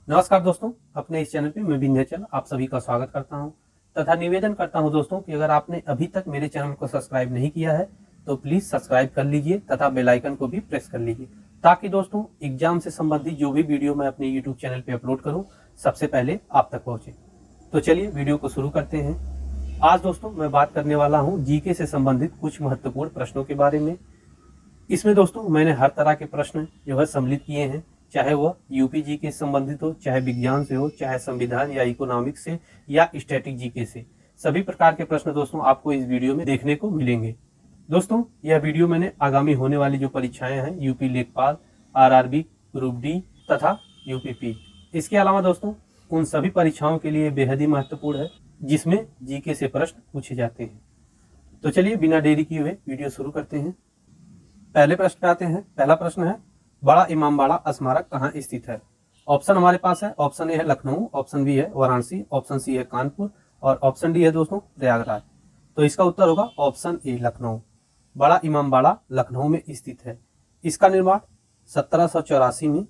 नमस्कार दोस्तों, अपने इस चैनल पे मैं विंध्याचल आप सभी का स्वागत करता हूं तथा निवेदन करता हूं दोस्तों कि अगर आपने अभी तक मेरे चैनल को सब्सक्राइब नहीं किया है तो प्लीज सब्सक्राइब कर लीजिए तथा बेल आइकन को भी प्रेस कर लीजिए ताकि दोस्तों एग्जाम से संबंधित जो भी वीडियो मैं अपने यूट्यूब चैनल पे अपलोड करूं सबसे पहले आप तक पहुंचे। तो चलिए वीडियो को शुरू करते हैं। आज दोस्तों मैं बात करने वाला हूँ जीके से संबंधित कुछ महत्वपूर्ण प्रश्नों के बारे में। इसमें दोस्तों मैंने हर तरह के प्रश्न जो है सम्मिलित किए हैं, चाहे वह यूपी जीके से संबंधित हो, चाहे विज्ञान से हो, चाहे संविधान या इकोनॉमिक्स से या स्टैटिक जीके से। सभी प्रकार के प्रश्न दोस्तों आपको इस वीडियो में देखने को मिलेंगे। दोस्तों यह वीडियो मैंने आगामी होने वाली जो परीक्षाएं हैं यूपी लेखपाल, आरआरबी, ग्रुप डी तथा यूपीपी, इसके अलावा दोस्तों उन सभी परीक्षाओं के लिए बेहद ही महत्वपूर्ण है जिसमें जीके से प्रश्न पूछे जाते हैं। तो चलिए बिना देरी किए हुए वीडियो शुरू करते हैं। पहले प्रश्न पे आते हैं। पहला प्रश्न है, बड़ा इमामबाड़ा स्मारक कहाँ स्थित है? ऑप्शन हमारे पास है, ऑप्शन ए है लखनऊ, ऑप्शन बी है वाराणसी, ऑप्शन सी है कानपुर और ऑप्शन डी है दोस्तों प्रयागराज। तो इसका उत्तर होगा ऑप्शन ए लखनऊ। बड़ा इमामबाड़ा लखनऊ में स्थित है। इसका निर्माण 1784 में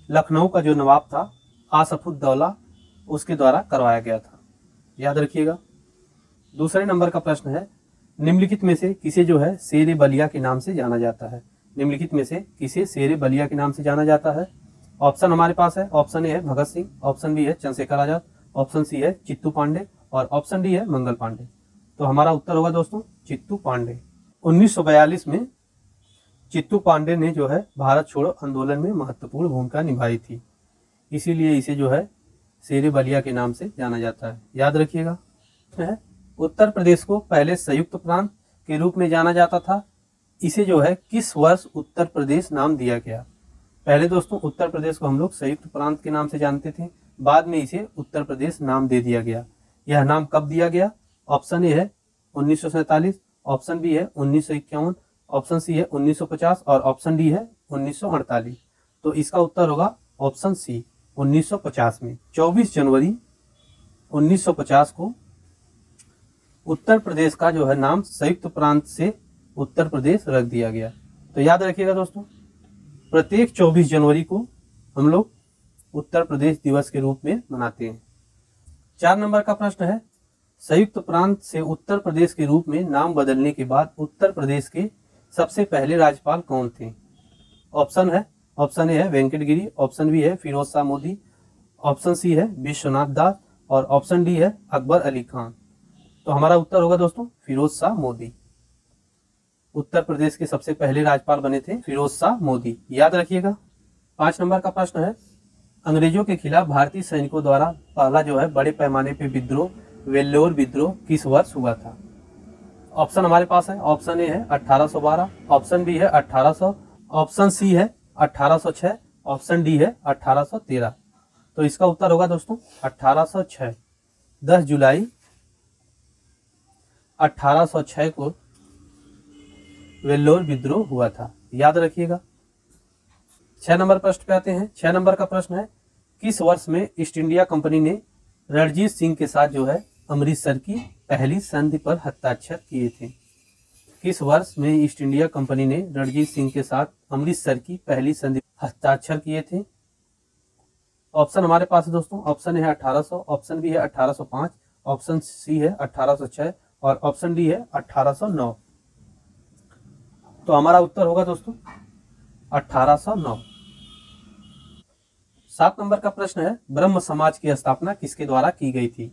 लखनऊ का जो नवाब था आसफुद्दौला उसके द्वारा करवाया गया था, याद रखिएगा। दूसरे नंबर का प्रश्न है, निम्नलिखित में से किसे जो है शेर बलिया के नाम से जाना जाता है? निम्नलिखित में से किसे शेर बलिया के नाम से जाना जाता है? ऑप्शन हमारे पास है, ऑप्शन ए है भगत सिंह, ऑप्शन बी है चंद्रशेखर आजाद, ऑप्शन सी है चित्तू पांडे और ऑप्शन डी है मंगल पांडे। तो हमारा उत्तर होगा दोस्तों चित्तू पांडे। 1942 में चित्तू पांडे ने जो है भारत छोड़ो आंदोलन में महत्वपूर्ण भूमिका निभाई थी, इसीलिए इसे जो है शेर बलिया के नाम से जाना जाता है, याद रखिएगा। उत्तर प्रदेश को पहले संयुक्त प्रांत के रूप में जाना जाता था, इसे जो है किस वर्ष उत्तर प्रदेश नाम दिया गया? पहले दोस्तों उत्तर प्रदेश को हम लोग संयुक्त प्रांत के नाम से जानते थे, बाद में इसे उत्तर प्रदेश नाम दे दिया गया। यह नाम कब दिया गया? ऑप्शन ए है 1947, ऑप्शन बी है 1951, ऑप्शन सी है 1950 और ऑप्शन डी है 1948। तो इसका उत्तर होगा ऑप्शन सी 1950 में। 24 जनवरी 1950 को उत्तर प्रदेश का जो है नाम संयुक्त प्रांत से उत्तर प्रदेश रख दिया गया। तो याद रखिएगा दोस्तों, प्रत्येक 24 जनवरी को हम लोग उत्तर प्रदेश दिवस के रूप में मनाते हैं। 4 नंबर का प्रश्न है, संयुक्त प्रांत से उत्तर प्रदेश के रूप में नाम बदलने के बाद उत्तर प्रदेश के सबसे पहले राज्यपाल कौन थे? ऑप्शन है, ऑप्शन ए है वेंकटगिरी, ऑप्शन बी है फिरोज शाह मोदी, ऑप्शन सी है विश्वनाथ दास और ऑप्शन डी है अकबर अली खान। तो हमारा उत्तर होगा दोस्तों फिरोज शाह मोदी। उत्तर प्रदेश के सबसे पहले राज्यपाल बने थे फिरोज शाह मोदी, याद रखिएगा। 5 नंबर का प्रश्न है, अंग्रेजों के खिलाफ भारतीय सैनिकों द्वारा पहला जो है बड़े पैमाने पे विद्रोह वेल्लोर विद्रोह किस वर्ष हुआ था? ऑप्शन हमारे पास है, ऑप्शन ए है 1812, ऑप्शन बी है 1800, ऑप्शन सी है 1806, ऑप्शन डी है 1813। तो इसका उत्तर होगा दोस्तों 1806। 10 जुलाई 1806 को वेल्लोर विद्रोह हुआ था, याद रखिएगा। 6 नंबर प्रश्न पे आते हैं। 6 नंबर का प्रश्न है, किस वर्ष में ईस्ट इंडिया कंपनी ने रणजीत सिंह के साथ जो है अमृतसर की पहली संधि पर हस्ताक्षर किए थे? किस वर्ष में ईस्ट इंडिया कंपनी ने रणजीत सिंह के साथ अमृतसर की पहली संधि हस्ताक्षर किए थे? ऑप्शन हमारे पास है दोस्तों, ऑप्शन है 1800, ऑप्शन बी है 1805, ऑप्शन सी है 1806 और ऑप्शन डी है 1809। तो हमारा उत्तर होगा दोस्तों 1809। 7 नंबर का प्रश्न है, ब्रह्म समाज की स्थापना किसके द्वारा की गई थी?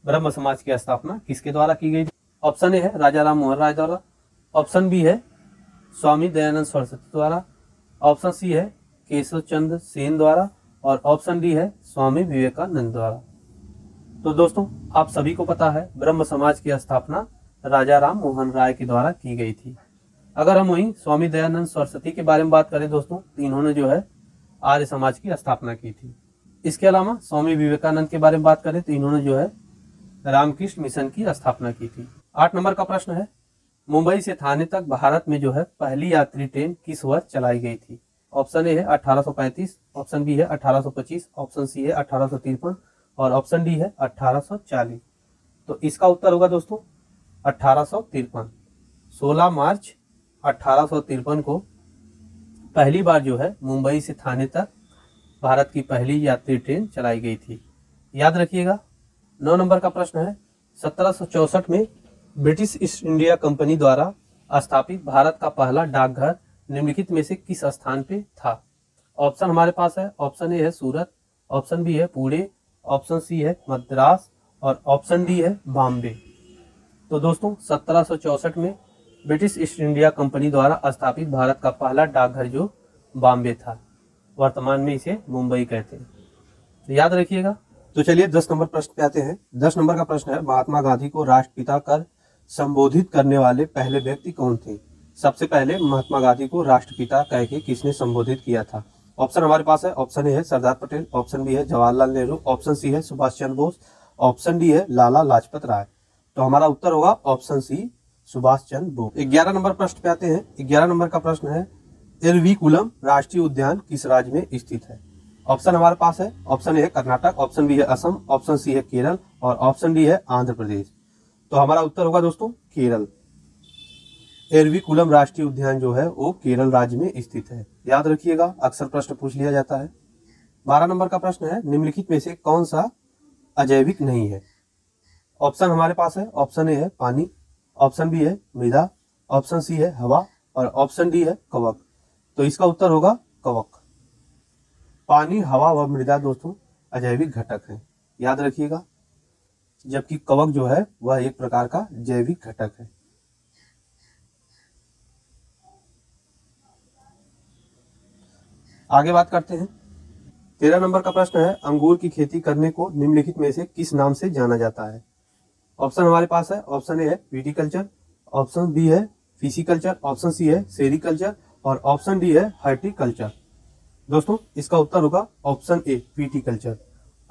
ब्रह्म समाज की स्थापना किसके द्वारा की गई थी? ऑप्शन ए है राजा राम मोहन राय द्वारा, ऑप्शन बी है स्वामी दयानंद सरस्वती द्वारा, ऑप्शन सी है केशव चंद्र सेन द्वारा और ऑप्शन डी है स्वामी विवेकानंद द्वारा। तो दोस्तों आप सभी को पता है ब्रह्म समाज की स्थापना राजा राम मोहन राय के द्वारा की गई थी। अगर हम वहीं स्वामी दयानंद सरस्वती के बारे में बात करें दोस्तों, तो इन्होंने जो है आर्य समाज की स्थापना की थी। इसके अलावा स्वामी विवेकानंद के बारे में बात करें तो इन्होंने जो है रामकृष्ण मिशन की स्थापना की थी। 8 नंबर का प्रश्न है, मुंबई से थाने तक भारत में जो है पहली यात्री ट्रेन किस वर्ष चलाई गई थी? ऑप्शन ए है 1835, ऑप्शन बी है 1825, ऑप्शन सी है 1853 और ऑप्शन डी है 1840। तो इसका उत्तर होगा दोस्तों 1853। 16 मार्च 1853 को पहली बार जो है मुंबई से थाने तक भारत की पहली यात्री ट्रेन चलाई गई थी? याद रखिएगा। 9 नंबर का प्रश्न है, 1764 में ब्रिटिश ईस्ट इंडिया कंपनी द्वारा स्थापित भारत का पहला डाकघर निम्नलिखित में से किस स्थान पे था? ऑप्शन हमारे पास है, ऑप्शन ए है सूरत, ऑप्शन बी है पुणे, ऑप्शन सी है मद्रास और ऑप्शन डी है बॉम्बे। तो दोस्तों 1764 में ब्रिटिश ईस्ट इंडिया कंपनी द्वारा स्थापित भारत का पहला डाकघर जो बॉम्बे था, वर्तमान में इसे मुंबई कहते हैं। तो याद रखिएगा। तो चलिए 10 नंबर प्रश्न पे आते हैं। 10 नंबर का प्रश्न है, महात्मा गांधी को राष्ट्रपिता कर संबोधित करने वाले पहले व्यक्ति कौन थे? सबसे पहले महात्मा गांधी को राष्ट्रपिता कह के किसने संबोधित किया था? ऑप्शन हमारे पास है, ऑप्शन ए है सरदार पटेल, ऑप्शन बी है जवाहरलाल नेहरू, ऑप्शन सी है सुभाष चंद्र बोस, ऑप्शन डी है लाला लाजपत राय। तो हमारा उत्तर होगा option C Subhash Chandra Bose. 11 number प्रश्न पे आते हैं। 11 नंबर का प्रश्न है, एरविकुलम राष्ट्रीय उद्यान किस राज्य में स्थित है? ऑप्शन हमारे पास है, ऑप्शन ए है कर्नाटक, ऑप्शन बी है असम, ऑप्शन सी है केरल और ऑप्शन डी है आंध्र प्रदेश। तो हमारा उत्तर होगा दोस्तों केरल। एरविकुलम राष्ट्रीय उद्यान जो है वो केरल राज्य में स्थित है। याद रखिएगा, अक्सर प्रश्न पूछ लिया जाता है। 12 नंबर का प्रश्न है, निम्नलिखित में से कौन सा अजैविक नहीं है? ऑप्शन हमारे पास है, ऑप्शन ए है पानी, ऑप्शन बी है मृदा, ऑप्शन सी है हवा और ऑप्शन डी है कवक। तो इसका उत्तर होगा कवक। पानी, हवा व मृदा दोस्तों अजैविक घटक है, याद रखिएगा, जबकि कवक जो है वह एक प्रकार का जैविक घटक है। आगे बात करते हैं। 13 नंबर का प्रश्न है, अंगूर की खेती करने को निम्नलिखित में से किस नाम से जाना जाता है? ऑप्शन हमारे पास है, ऑप्शन ए है विटिकल्चर, ऑप्शन बी है फिशिकल्चर, ऑप्शन सी है सेरिकल्चर और ऑप्शन डी है हॉर्टिकल्चर। दोस्तों इसका उत्तर होगा ऑप्शन ए विटिकल्चर।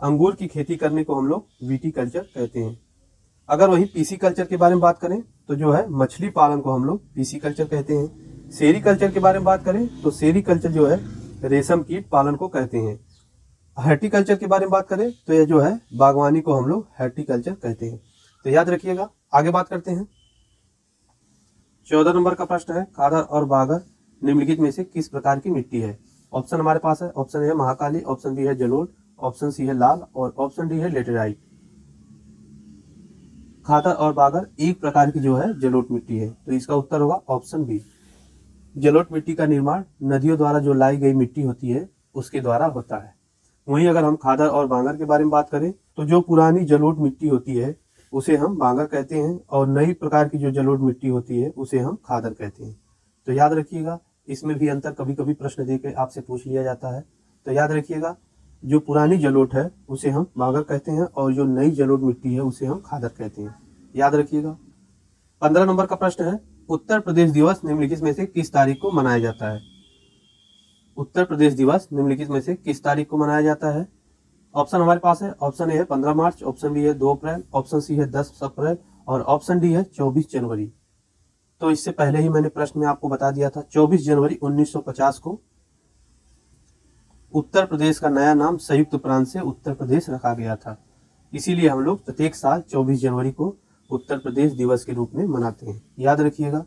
अंगूर की खेती करने को हम लोग विटिकल्चर कहते हैं। अगर वही पीसीकल्चर के बारे में बात करें तो जो है मछली पालन को हम लोग पीसीकल्चर कहते हैं। सेरिकल्चर के बारे में बात करें तो सेरिकल्चर जो है रेशम कीट पालन को कहते हैं। हॉर्टिकल्चर के बारे में बात करें तो यह जो है बागवानी को हम लोग हॉर्टिकल्चर कहते हैं। तो याद रखिएगा। आगे बात करते हैं। 14 नंबर का प्रश्न है, खादर और बागर निम्नलिखित में से किस प्रकार की मिट्टी है? ऑप्शन हमारे पास है, ऑप्शन ए है महाकाली, ऑप्शन बी है जलोढ़, ऑप्शन सी है लाल और ऑप्शन डी है लेटेराइट। खादर और बागर एक प्रकार की जो है जलोढ़ मिट्टी है, तो इसका उत्तर होगा ऑप्शन बी। जलोढ़ मिट्टी का निर्माण नदियों द्वारा जो लाई गई मिट्टी होती है उसके द्वारा होता है। वहीं अगर हम खादर और बांगर के बारे में बात करें तो जो पुरानी जलोढ़ मिट्टी होती है उसे हम बांगर कहते हैं और नई प्रकार की जो जलोढ़ मिट्टी होती है उसे हम खादर कहते हैं। तो याद रखिएगा, इसमें भी अंतर कभी कभी प्रश्न देकर आपसे पूछ लिया जाता है। तो याद रखिएगा, जो पुरानी जलोढ़ है उसे हम बांगर कहते हैं और जो नई जलोढ़ मिट्टी है उसे हम खादर कहते हैं। याद रखिएगा। 15 नंबर का प्रश्न है, उत्तर प्रदेश दिवस निम्नलिखित में से किस तारीख को मनाया जाता है? उत्तर प्रदेश दिवस निम्नलिखित में से किस तारीख को मनाया जाता है? ऑप्शन हमारे पास है, ऑप्शन ए है 15 मार्च, ऑप्शन बी है 2 अप्रैल, ऑप्शन सी है 10 अप्रैल और ऑप्शन डी है 24 जनवरी। तो इससे पहले ही मैंने प्रश्न में आपको बता दिया था, 24 जनवरी 1950 को उत्तर प्रदेश का नया नाम संयुक्त प्रांत से उत्तर प्रदेश रखा गया था। इसीलिए हम लोग प्रत्येक साल 24 जनवरी को उत्तर प्रदेश दिवस के रूप में मनाते हैं। याद रखिएगा।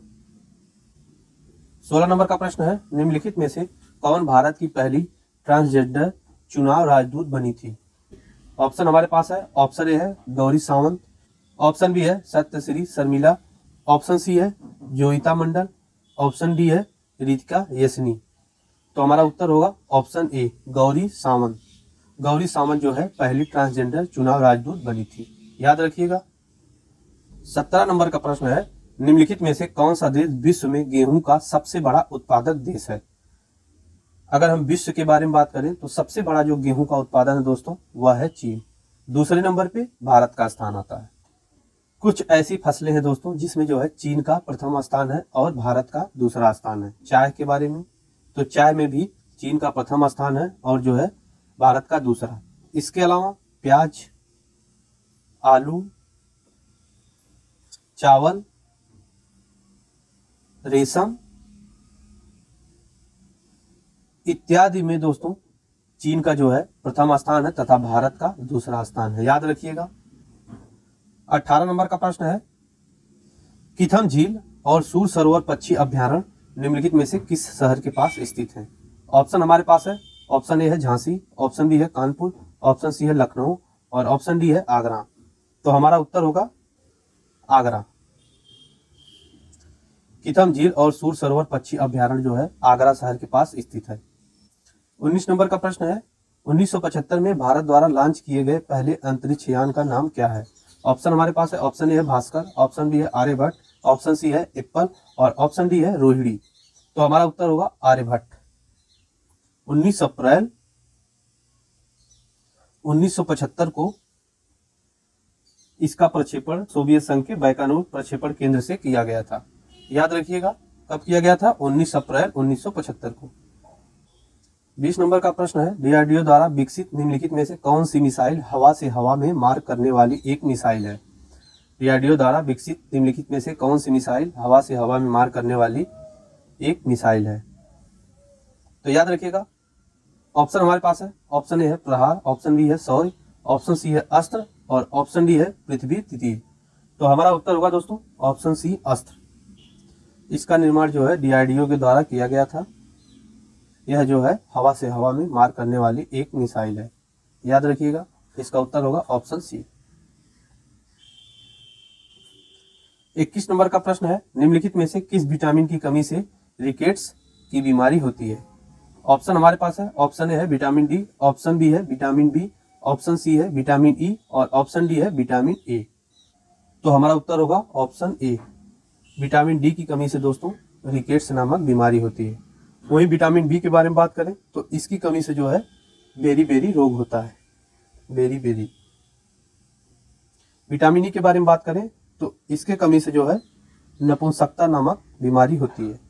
16 नंबर का प्रश्न है, निम्नलिखित में से कौन भारत की पहली ट्रांसजेंडर चुनाव राजदूत बनी थी? ऑप्शन हमारे पास है, ऑप्शन ए है गौरी सावंत, ऑप्शन बी है सत्यश्री शर्मिला, ऑप्शन सी है जोईता मंडल, ऑप्शन डी है रितिका यशनी। तो हमारा उत्तर होगा ऑप्शन ए गौरी सावंत। गौरी सावंत जो है पहली ट्रांसजेंडर चुनाव राजदूत बनी थी। याद रखिएगा। 17 नंबर का प्रश्न है, निम्नलिखित में से कौन सा देश विश्व में गेहूं का सबसे बड़ा उत्पादक देश है? अगर हम विश्व के बारे में बात करें तो सबसे बड़ा जो गेहूं का उत्पादन है दोस्तों वह है चीन। दूसरे नंबर पे भारत का स्थान आता है। कुछ ऐसी फसलें हैं दोस्तों जिसमें जो है चीन का प्रथम स्थान है और भारत का दूसरा स्थान है। चाय के बारे में तो चाय में भी चीन का प्रथम स्थान है और जो है भारत का दूसरा। इसके अलावा प्याज, आलू, चावल, रेशम इत्यादि में दोस्तों चीन का जो है प्रथम स्थान है तथा भारत का दूसरा स्थान है। याद रखिएगा। 18 नंबर का प्रश्न है, किथम झील और सूर सरोवर पक्षी अभ्यारण्य निम्नलिखित में से किस शहर के पास स्थित है? ऑप्शन हमारे पास है, ऑप्शन ए है झांसी, ऑप्शन बी है कानपुर, ऑप्शन सी है लखनऊ और ऑप्शन डी है आगरा। तो हमारा उत्तर होगा आगरा। किथम झील और सूर सरोवर पक्षी अभ्यारण्य जो है आगरा शहर के पास स्थित है। 19 नंबर का प्रश्न है 1975 में भारत द्वारा लॉन्च किए गए पहले अंतरिक्ष यान का नाम क्या है? ऑप्शन हमारे पास है, ऑप्शन ए है भास्कर, ऑप्शन बी है आर्यभट्ट, ऑप्शन सी है एप्पल और ऑप्शन डी है रोहिणी। तो हमारा उत्तर होगा आर्यभट्ट। 19 अप्रैल 1975 को इसका प्रक्षेपण सोवियत संघ के बैकानूर प्रक्षेपण केंद्र से किया गया था। याद रखिएगा कब किया गया था? 19 अप्रैल 1975 को। 20 नंबर का प्रश्न है डीआरडीओ द्वारा विकसित निम्नलिखित में से कौन सी मिसाइल हवा से हवा में मार करने वाली एक मिसाइल है? डीआरडीओ द्वारा विकसित निम्नलिखित में से कौन सी मिसाइल हवा से हवा में मार करने वाली एक मिसाइल है? तो याद रखिएगा ऑप्शन हमारे पास है, ऑप्शन ए है प्रहार, ऑप्शन बी है शौर्य, ऑप्शन सी है अस्त्र और ऑप्शन डी है पृथ्वी तृतीय। तो हमारा उत्तर होगा दोस्तों ऑप्शन सी अस्त्र। इसका निर्माण जो है डीआरडीओ के द्वारा किया गया था। यह जो है हवा से हवा में मार करने वाली एक मिसाइल है। याद रखिएगा इसका उत्तर होगा ऑप्शन सी। 21 नंबर का प्रश्न है निम्नलिखित में से किस विटामिन की कमी से रिकेट्स की बीमारी होती है? ऑप्शन हमारे पास है, ऑप्शन ए है विटामिन डी, ऑप्शन बी है विटामिन बी, ऑप्शन सी है विटामिन ई और ऑप्शन डी है विटामिन ए। तो हमारा उत्तर होगा ऑप्शन ए। विटामिन डी की कमी से दोस्तों रिकेट्स नामक बीमारी होती है। वहीं विटामिन बी के बारे में बात करें तो इसकी कमी से जो है बेरी रोग होता है, बेरी। विटामिन ई के बारे में बात करें तो इसके कमी से जो है नपुंसकता नामक बीमारी होती है।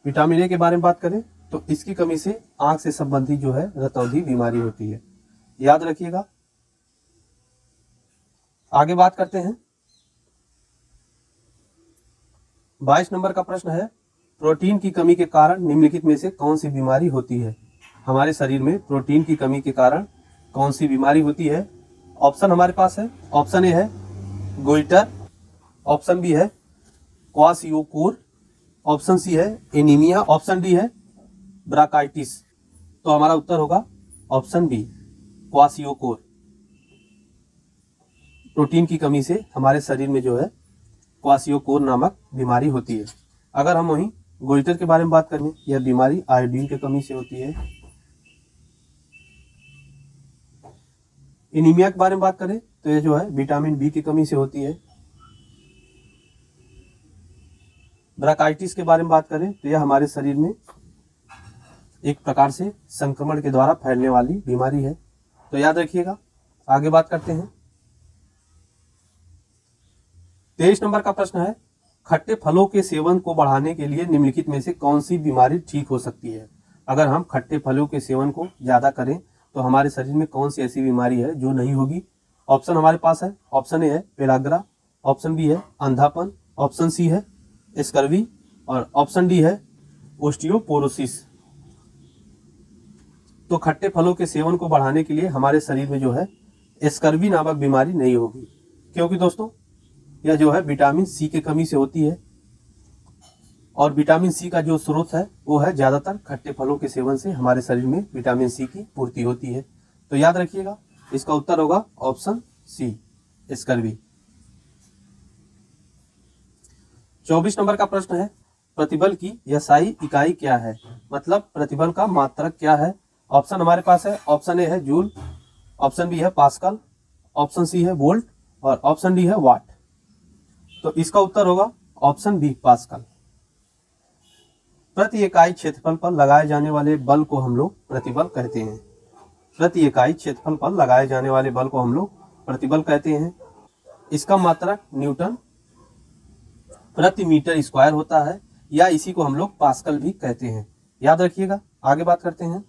विटामिन ए के बारे में बात करें तो इसकी कमी से आंख से संबंधित जो है रतौंधी बीमारी होती है। याद रखिएगा। आगे बात करते हैं 22 नंबर का प्रश्न है प्रोटीन की कमी के कारण निम्नलिखित में से कौन सी बीमारी होती है? हमारे शरीर में प्रोटीन की कमी के कारण कौन सी बीमारी होती है? ऑप्शन हमारे पास है, ऑप्शन ए है गोइटर, ऑप्शन बी है क्वाशियोकोर, ऑप्शन सी है एनीमिया, ऑप्शन डी है ब्रांकाइटिस। तो हमारा उत्तर होगा ऑप्शन बी क्वाशियोकोर। प्रोटीन की कमी से हमारे शरीर में जो है क्वाशियोकोर नामक बीमारी होती है। अगर हम वहीं गोइटर के बारे में बात करें, यह बीमारी आयोडीन की कमी से होती है। एनीमिया के बारे में बात करें तो यह जो है विटामिन बी की कमी से होती है। ब्रांकाइटिस के बारे में बात करें तो यह हमारे शरीर में एक प्रकार से संक्रमण के द्वारा फैलने वाली बीमारी है। तो याद रखिएगा। आगे बात करते हैं 23 नंबर का प्रश्न है खट्टे फलों के सेवन को बढ़ाने के लिए निम्नलिखित में से कौन सी बीमारी ठीक हो सकती है? अगर हम खट्टे फलों के सेवन को ज्यादा करें तो हमारे शरीर में कौन सी ऐसी बीमारी है जो नहीं होगी? ऑप्शन हमारे पास है, ऑप्शन ए है पेलाग्रा, ऑप्शन बी है अंधापन, ऑप्शन सी है स्कर्वी और ऑप्शन डी है ओस्टियोपोरोसिस। तो खट्टे फलों के सेवन को बढ़ाने के लिए हमारे शरीर में जो है स्कर्वी नामक बीमारी नहीं होगी, क्योंकि दोस्तों यह जो है विटामिन सी की कमी से होती है और विटामिन सी का जो स्रोत है वो है ज्यादातर खट्टे फलों के सेवन से हमारे शरीर में विटामिन सी की पूर्ति होती है। तो याद रखिएगा इसका उत्तर होगा ऑप्शन सी स्कर्वी। 24 नंबर का प्रश्न है प्रतिबल की यसाई इकाई क्या है? मतलब प्रतिबल का मात्रक क्या है? ऑप्शन हमारे पास है, ऑप्शन ए है जूल, ऑप्शन बी है पास्कल, ऑप्शन सी है वोल्ट और ऑप्शन डी है वाट। तो इसका उत्तर होगा ऑप्शन बी पास्कल। प्रति इकाई क्षेत्रफल पर लगाए जाने वाले बल को हम लोग प्रतिबल कहते हैं। प्रति इकाई क्षेत्रफल पर लगाए जाने वाले बल को हम लोग प्रतिबल कहते हैं। इसका मात्रक न्यूटन प्रति मीटर स्क्वायर होता है या इसी को हम लोग पास्कल भी कहते हैं। याद रखिएगा। आगे बात करते हैं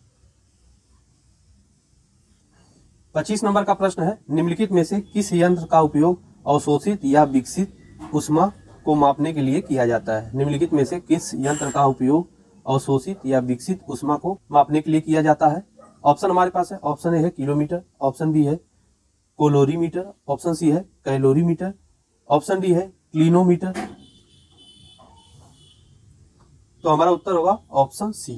25 नंबर का प्रश्न है निम्नलिखित में से किस यंत्र का उपयोग अवशोषित या विकसित उष्मा को मापने के लिए किया जाता है? निम्नलिखित में से किस यंत्र का उपयोग अवशोषित या विकसित उष्मा को मापने के लिए किया जाता है? ऑप्शन हमारे पास है, ऑप्शन ए है किलोमीटर, ऑप्शन बी है कोलोरीमीटर, ऑप्शन सी है कैलोरीमीटर, ऑप्शन डी है क्लिनोमीटर। तो हमारा उत्तर होगा ऑप्शन सी,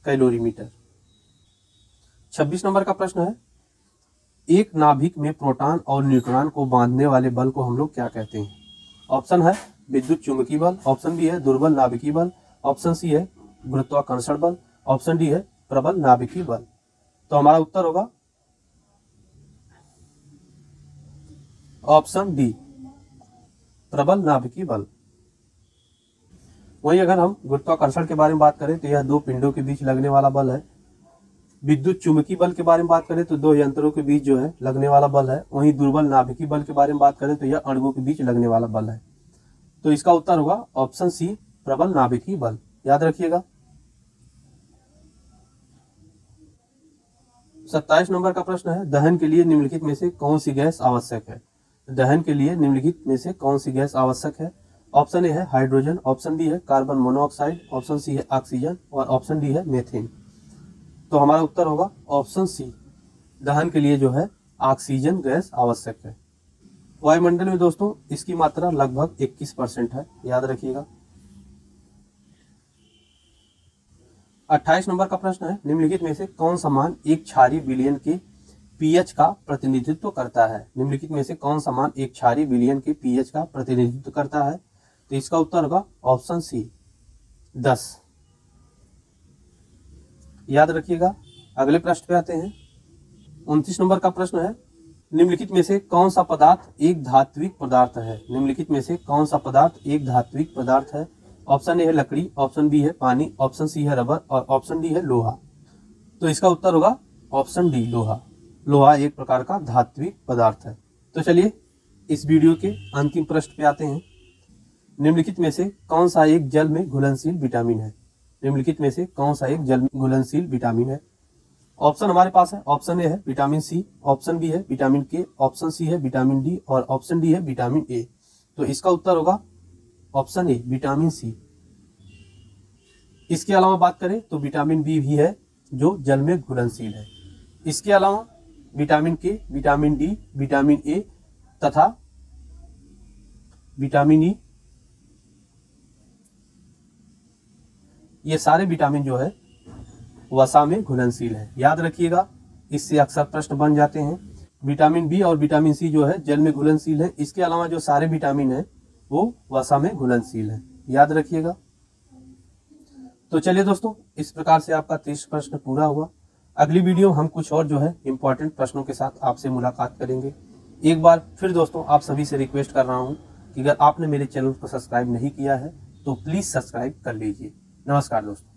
कैलोरीमीटर। 26 नंबर का प्रश्न है, एक नाभिक में प्रोटॉन और न्यूट्रॉन को बांधने वाले बल को हम लोग क्या कहते हैं? ऑप्शन है विद्युत चुंबकीय बल, ऑप्शन बी है दुर्बल नाभिकीय बल, ऑप्शन सी है गुरुत्वाकर्षण बल, ऑप्शन डी है प्रबल नाभिकीय बल। तो हमारा उत्तर होगा ऑप्शन डी, प्रबल नाभिकीय बल। वहीं अगर हम गुरुत्वाकर्षण के बारे में बात करें तो यह दो पिंडों के बीच लगने वाला बल है। विद्युत चुंबकीय बल के बारे में बात करें तो दो यंत्रों के बीच जो है लगने वाला बल है। वहीं दुर्बल नाभिकीय बल के बारे में बात करें तो यह अणुओं के बीच लगने वाला बल है। तो इसका उत्तर होगा ऑप्शन सी, प्रबल नाभिकीय बल। याद रखिएगा। 27 नंबर का प्रश्न है, दहन के लिए निम्नलिखित में से कौन सी गैस आवश्यक है? दहन के लिए निम्नलिखित में से कौन सी गैस आवश्यक है? ऑप्शन ए है हाइड्रोजन, ऑप्शन बी है कार्बन मोनोऑक्साइड, ऑप्शन सी है ऑक्सीजन और ऑप्शन डी है मीथेन। तो हमारा उत्तर होगा ऑप्शन सी, दहन के लिए जो है ऑक्सीजन गैस आवश्यक है। वायुमंडल में दोस्तों इसकी मात्रा लगभग 21% है। याद रखिएगा। 28 नंबर का प्रश्न है, निम्नलिखित में से कौन सा मान एक क्षारीय विलयन के पीएच का प्रतिनिधित्व करता है? निम्नलिखित में से कौन सा मान एक क्षारीय विलयन के पीएच का प्रतिनिधित्व करता है? तो इसका उत्तर होगा ऑप्शन सी, 10। याद रखिएगा। अगले प्रश्न पे आते हैं। 29 नंबर का प्रश्न है, निम्नलिखित में से कौन सा पदार्थ एक धात्विक पदार्थ है? निम्नलिखित में से कौन सा पदार्थ एक धात्विक पदार्थ है? ऑप्शन ए है लकड़ी, ऑप्शन बी है पानी, ऑप्शन सी है रबर और ऑप्शन डी है लोहा। तो इसका उत्तर होगा ऑप्शन डी, लोहा। लोहा एक प्रकार का धात्विक पदार्थ है। तो चलिए इस वीडियो के अंतिम प्रश्न पे आते हैं। निम्नलिखित में से कौन सा एक जल में घुलनशील विटामिन है? निम्नलिखित में से कौन सा एक जल में घुलनशील विटामिन है? ऑप्शन हमारे पास है, ऑप्शन ए है विटामिन सी, ऑप्शन बी है विटामिन के, ऑप्शन सी है विटामिन डी और ऑप्शन डी है विटामिन ए। तो इसका उत्तर होगा ऑप्शन ए, विटामिन सी। इसके अलावा बात करें तो विटामिन बी भी है जो जल में घुलनशील है। इसके अलावा विटामिन के, विटामिन डी, विटामिन ए तथा विटामिन ई, ये सारे विटामिन जो है वसा में घुलनशील है। याद रखिएगा, इससे अक्सर प्रश्न बन जाते हैं। विटामिन बी और विटामिन सी जो है जल में घुलनशील है। इसके अलावा जो सारे विटामिन है वो वसा में घुलनशील है। याद रखिएगा। तो चलिए दोस्तों, इस प्रकार से आपका 30 प्रश्न पूरा हुआ। अगली वीडियो हम कुछ और जो है इंपॉर्टेंट प्रश्नों के साथ आपसे मुलाकात करेंगे। एक बार फिर दोस्तों आप सभी से रिक्वेस्ट कर रहा हूं कि अगर आपने मेरे चैनल को सब्सक्राइब नहीं किया है तो प्लीज सब्सक्राइब कर लीजिए। नमस्कार दोस्तों।